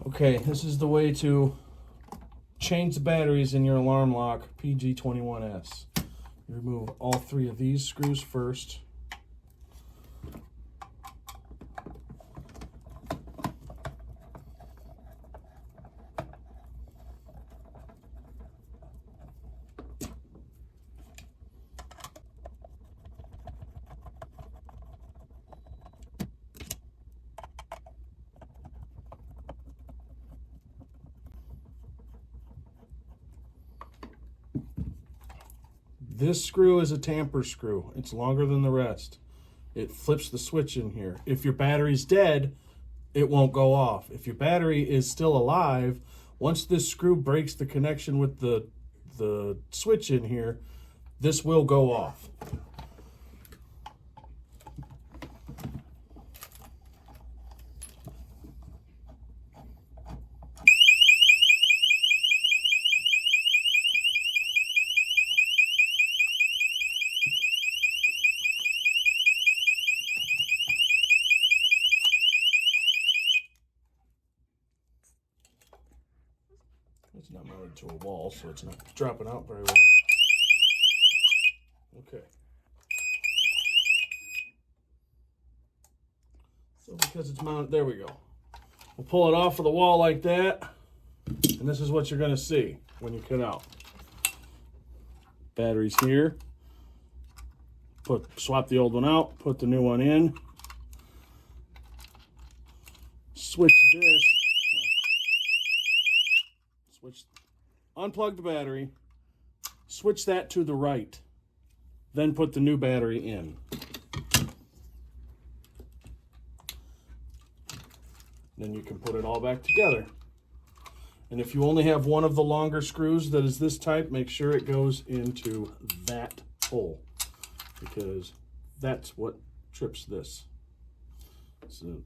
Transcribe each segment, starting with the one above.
Okay, this is the way to change the batteries in your alarm lock PG21S. You remove all three of these screws first. This screw is a tamper screw. It's longer than the rest. It flips the switch in here. If your battery's dead, it won't go off. If your battery is still alive, once this screw breaks the connection with the switch in here, this will go off. It's not mounted to a wall, so it's not dropping out very well. Okay. So because it's mounted, there we go. We'll pull it off of the wall like that, and this is what you're gonna see when you cut out. Batteries here. Swap the old one out, put the new one in. Switch this. Unplug the battery, switch that to the right, then put the new battery in. Then you can put it all back together. And if you only have one of the longer screws that is this type, make sure it goes into that hole, because that's what trips this. So the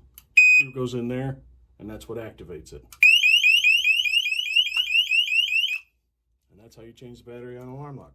screw goes in there, and that's what activates it. And that's how you change the battery on an alarm lock.